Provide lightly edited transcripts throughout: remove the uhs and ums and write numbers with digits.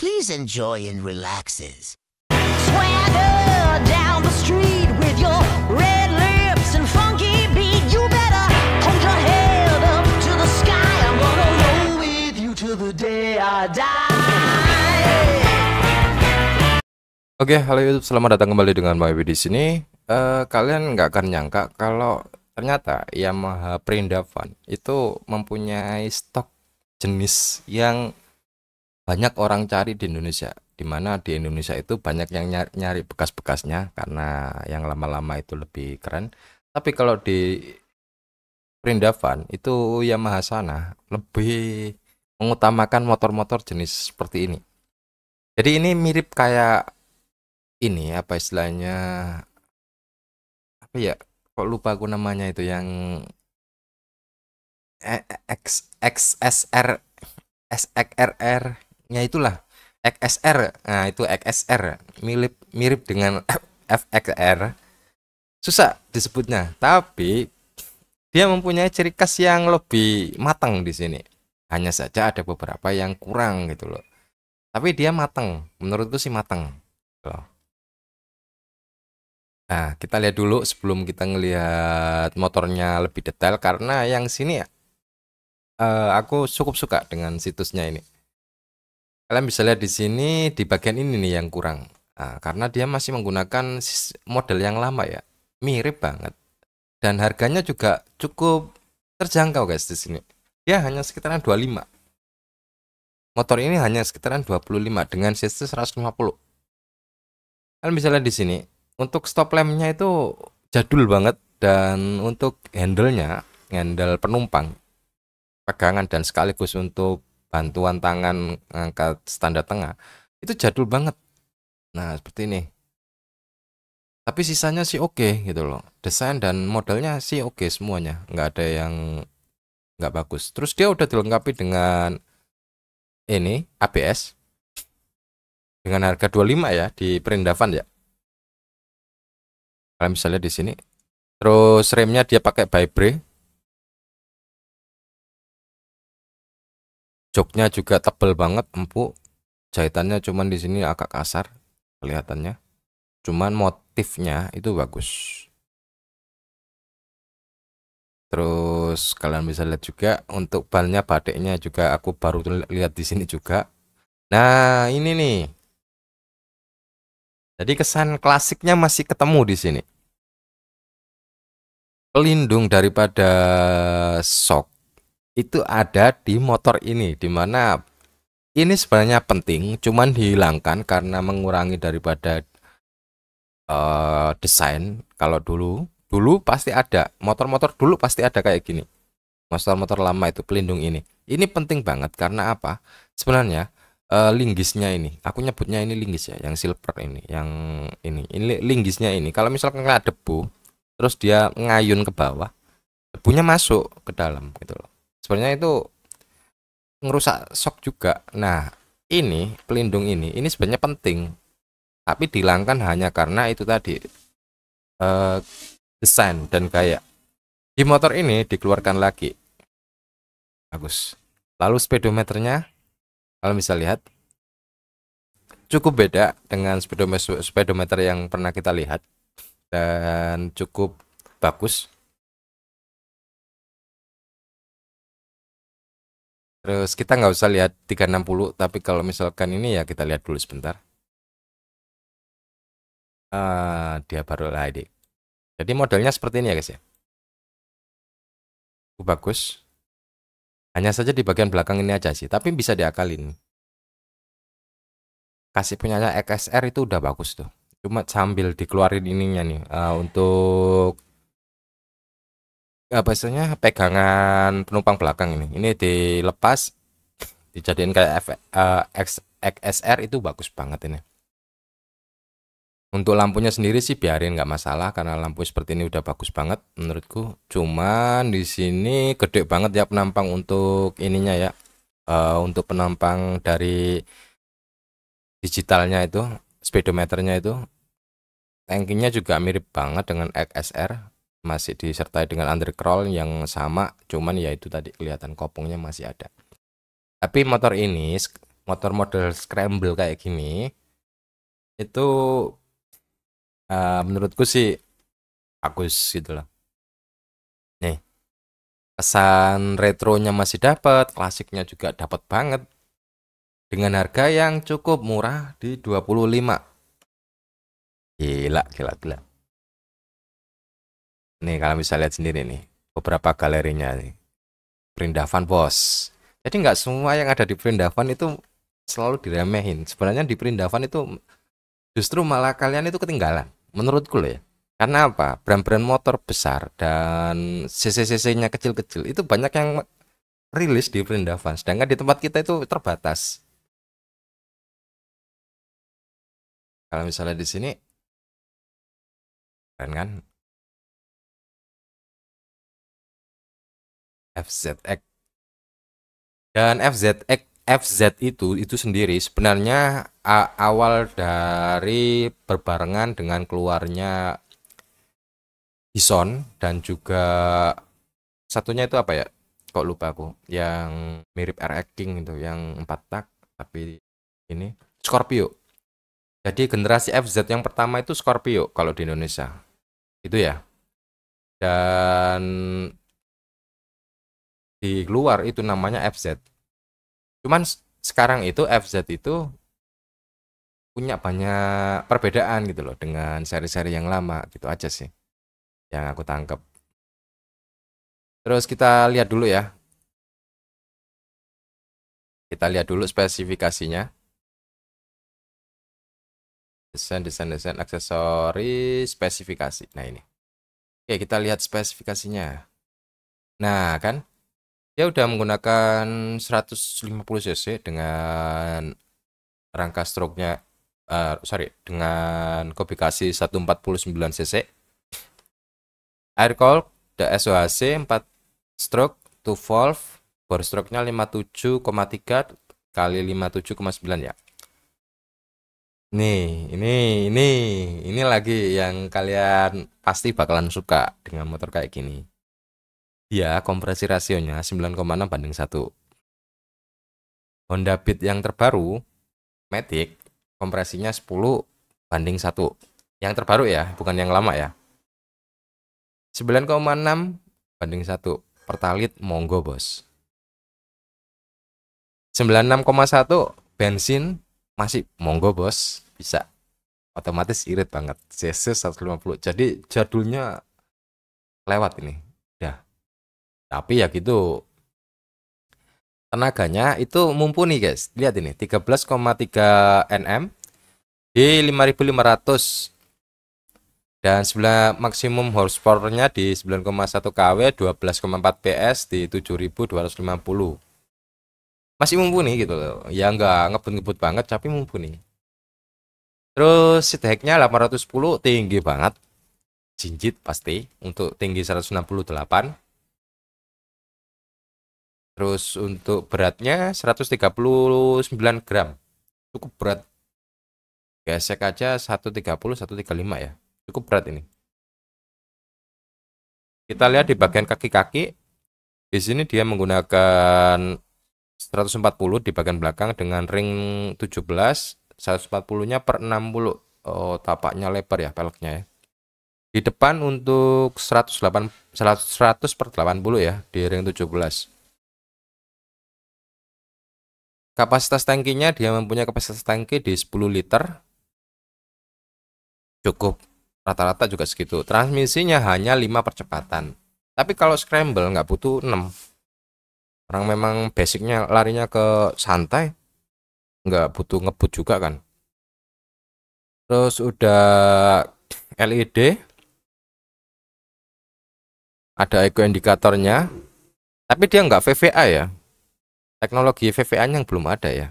Please enjoy and relaxes. Swagger down the street with your red lips and funky beat. You better hold your head up to the sky. I'm gonna roll with you till the day I die. Oke, halo YouTube, selamat datang kembali dengan Mawi di sini. Kalian nggak akan nyangka kalau ternyata Yamaha Prindavan itu mempunyai stok jenis yang banyak orang cari di Indonesia. Dimana di Indonesia itu banyak yang nyari bekas-bekasnya karena yang lama-lama itu lebih keren. Tapi kalau di Prindavan itu Yamaha sana lebih mengutamakan motor-motor jenis seperti ini. Jadi ini mirip kayak ini apa istilahnya, apa ya, kok lupa aku namanya itu yang XSR SXRR nya itulah XSR. Nah itu XSR mirip dengan FXR, susah disebutnya, tapi dia mempunyai ciri khas yang lebih matang di sini. Hanya saja ada beberapa yang kurang gitu loh, tapi dia matang, menurutku sih matang loh. Nah, kita lihat dulu sebelum kita ngelihat motornya lebih detail, karena yang sini aku cukup suka dengan situsnya ini. Kalian bisa lihat di sini di bagian ini nih yang kurang. Nah, karena dia masih menggunakan model yang lama ya, mirip banget. Dan harganya juga cukup terjangkau guys di sini. Dia hanya sekitaran 25. Motor ini hanya sekitaran 25 dengan cc 150. Kalian bisa lihat di sini. Untuk stop lampnya itu jadul banget, dan untuk handle penumpang, pegangan dan sekaligus untuk bantuan tangan ngangkat standar tengah itu jadul banget. Nah seperti ini. Tapi sisanya sih oke gitu loh. Desain dan modelnya sih oke semuanya, nggak ada yang nggak bagus. Terus dia udah dilengkapi dengan ini ABS dengan harga 25 ya di Prindavan ya. Kalian bisa lihat di sini. Terus remnya dia pakai Vibray. Joknya juga tebel banget, empuk. Jahitannya cuman di sini agak kasar kelihatannya. Cuman motifnya itu bagus. Terus kalian bisa lihat juga untuk bannya, batiknya juga aku baru lihat di sini juga. Nah, ini nih. Jadi kesan klasiknya masih ketemu di sini. Pelindung daripada shock itu ada di motor ini, dimana ini sebenarnya penting, cuman dihilangkan karena mengurangi daripada desain. Kalau dulu pasti ada, motor-motor dulu pasti ada kayak gini. Motor-motor lama itu pelindung ini penting banget. Karena apa? Sebenarnya linggisnya ini, aku nyebutnya ini linggis ya, yang silver ini, yang ini linggisnya ini. Kalau misalkan kena debu, terus dia ngayun ke bawah, debunya masuk ke dalam gitu loh. Sebenarnya itu ngerusak shock juga. Nah, ini pelindung ini sebenarnya penting, tapi dihilangkan hanya karena itu tadi desain dan gaya. Di motor ini dikeluarkan lagi, bagus. Lalu speedometernya kalian bisa lihat cukup beda dengan speedometer yang pernah kita lihat, dan cukup bagus. Terus kita nggak usah lihat 360, tapi kalau misalkan ini ya kita lihat dulu sebentar. Dia baru ID. Jadi modelnya seperti ini ya guys ya. Bagus. Hanya saja di bagian belakang ini aja sih, tapi bisa diakalin. Kasih punyanya XSR itu udah bagus tuh. Cuma sambil dikeluarin ininya nih untuk apa istilahnya, pegangan penumpang belakang ini dilepas, dijadiin kayak XSR itu bagus banget ini. Untuk lampunya sendiri sih biarin, nggak masalah karena lampu seperti ini udah bagus banget menurutku. Cuman di sini gede banget ya penampang untuk ininya ya, untuk penampang dari digitalnya itu, speedometernya itu. Tankinya juga mirip banget dengan XSR, masih disertai dengan undercroll yang sama, cuman ya itu tadi kelihatan kopongnya masih ada. Tapi motor ini motor model scramble kayak gini itu menurutku sih bagus gitu loh. Nih, kesan retronya masih dapat, klasiknya juga dapat banget dengan harga yang cukup murah di 25. Gila, gila, gila. Nih kalau bisa lihat sendiri nih, beberapa galerinya nih. Perindavan bos. Jadi nggak semua yang ada di Perindavan itu selalu diremehin. Sebenarnya di Perindavan itu justru malah kalian itu ketinggalan. Menurutku loh ya. Karena apa? Brand-brand motor besar dan CC-CC-nya kecil-kecil itu banyak yang rilis di Perindavan. Sedangkan di tempat kita itu terbatas. Kalau misalnya di sini, keren kan? FZX. Dan FZ itu sendiri sebenarnya awal dari berbarengan dengan keluarnya Bison dan juga satunya itu apa ya? Kok lupa aku. Yang mirip RX King itu, yang 4 tak tapi ini Scorpio. Jadi generasi FZ yang pertama itu Scorpio kalau di Indonesia. Itu ya. Dan di luar itu namanya FZ. Cuman sekarang itu FZ itu punya banyak perbedaan gitu loh dengan seri-seri yang lama gitu aja sih yang aku tangkep. Terus kita lihat dulu ya. Kita lihat dulu spesifikasinya. Desain aksesoris, spesifikasi. Nah ini. Oke, kita lihat spesifikasinya. Nah kan, dia udah menggunakan 150 cc dengan rangka stroke-nya dengan kubikasi 149 cc. Air cooled SOHC 4 stroke 2 valve, bore stroke-nya 57,3 kali 57,9 ya. Nih, ini lagi yang kalian pasti bakalan suka dengan motor kayak gini. Ya, kompresi rasionya 9,6 banding 1. Honda Beat yang terbaru, Matic, kompresinya 10 banding 1. Yang terbaru ya, bukan yang lama ya. 9,6 banding 1. Pertalit monggo bos. 96,1 bensin masih monggo bos, bisa. Otomatis irit banget. CC 150. Jadi jadulnya lewat ini. Dah. Tapi ya gitu. Tenaganya itu mumpuni guys. Lihat ini 13,3 Nm di 5500 dan maksimum horsepower-nya di 9,1 kW, 12,4 PS di 7250. Masih mumpuni gitu loh. Ya nggak ngebut-ngebut banget tapi mumpuni. Terus seat height-nya 810, tinggi banget. Jinjit pasti untuk tinggi 168. Terus untuk beratnya 139 gram. Cukup berat. Gesek aja 130, 135 ya. Cukup berat ini. Kita lihat di bagian kaki-kaki. Di sini dia menggunakan 140 di bagian belakang dengan ring 17, 140-nya per 60. Oh, tapaknya lebar ya peleknya ya. Di depan untuk 100 per 80 ya di ring 17. Kapasitas tangkinya dia mempunyai kapasitas tangki di 10 liter. Cukup, rata-rata juga segitu. Transmisinya hanya 5 percepatan. Tapi kalau scramble nggak butuh 6. Orang memang basicnya larinya ke santai, nggak butuh ngebut juga kan. Terus udah LED, ada eco indikatornya, tapi dia nggak VVA ya. Teknologi VVA-nya yang belum ada ya.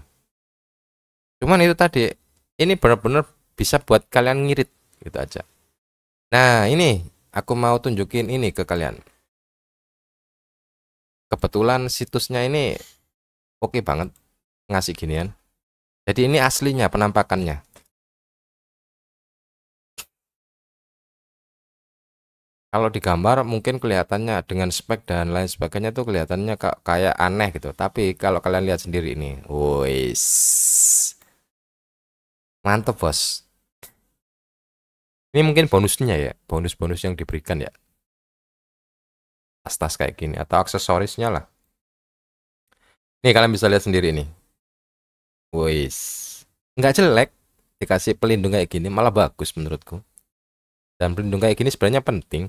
Cuman itu tadi, ini benar-benar bisa buat kalian ngirit gitu aja. Nah ini aku mau tunjukin ini ke kalian. Kebetulan situsnya ini oke banget ngasih ginian. Jadi ini aslinya penampakannya. Kalau di gambar mungkin kelihatannya dengan spek dan lain sebagainya tuh kelihatannya kayak aneh gitu. Tapi kalau kalian lihat sendiri ini, wis mantep bos. Ini mungkin bonusnya ya, bonus-bonus yang diberikan ya, tas-tas kayak gini atau aksesorisnya lah. Nih kalian bisa lihat sendiri nih, wis nggak jelek, dikasih pelindung kayak gini malah bagus menurutku. Dan pelindung kayak gini sebenarnya penting.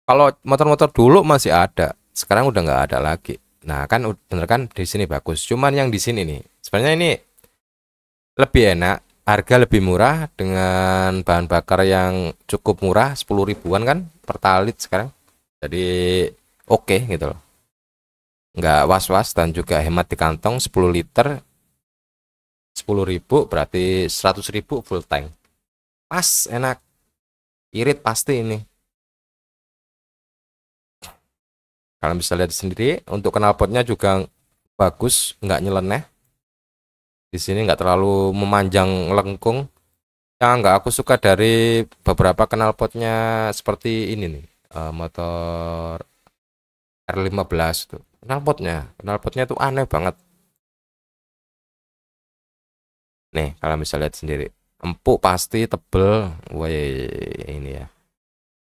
Kalau motor-motor dulu masih ada, sekarang udah nggak ada lagi. Nah kan bener kan di sini bagus. Cuman yang di sini nih, sebenarnya ini lebih enak, harga lebih murah dengan bahan bakar yang cukup murah, 10 ribuan kan pertalit sekarang. Jadi oke gitu loh. Nggak was-was dan juga hemat di kantong. 10 liter 10.000 berarti 100.000 full tank. Pas, enak. Irit pasti ini. Kalian bisa lihat sendiri, untuk knalpotnya juga bagus, nggak nyeleneh. Di sini nggak terlalu memanjang lengkung. Yang nggak aku suka dari beberapa knalpotnya seperti ini nih, motor R15 tuh. Knalpotnya tuh aneh banget. Nih, kalian bisa lihat sendiri. Empuk pasti, tebel. Woi, ini ya.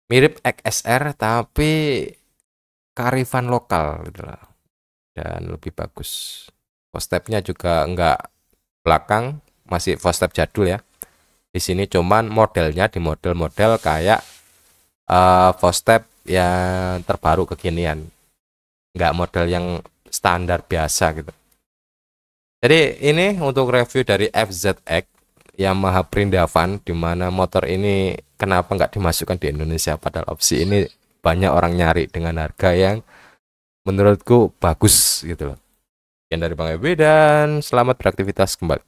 Mirip XSR tapi kearifan lokal gitu lah. Dan lebih bagus. Footstepnya juga nggak belakang, masih footstep jadul ya. Di sini cuman modelnya di model-model kayak footstep yang terbaru kekinian. Nggak model yang standar biasa gitu. Jadi ini untuk review dari FZX Yamaha Prindavan, di mana motor ini kenapa nggak dimasukkan di Indonesia, padahal opsi ini banyak orang nyari dengan harga yang menurutku bagus gitu loh. Sekian dari Bang Ebe dan selamat beraktivitas kembali.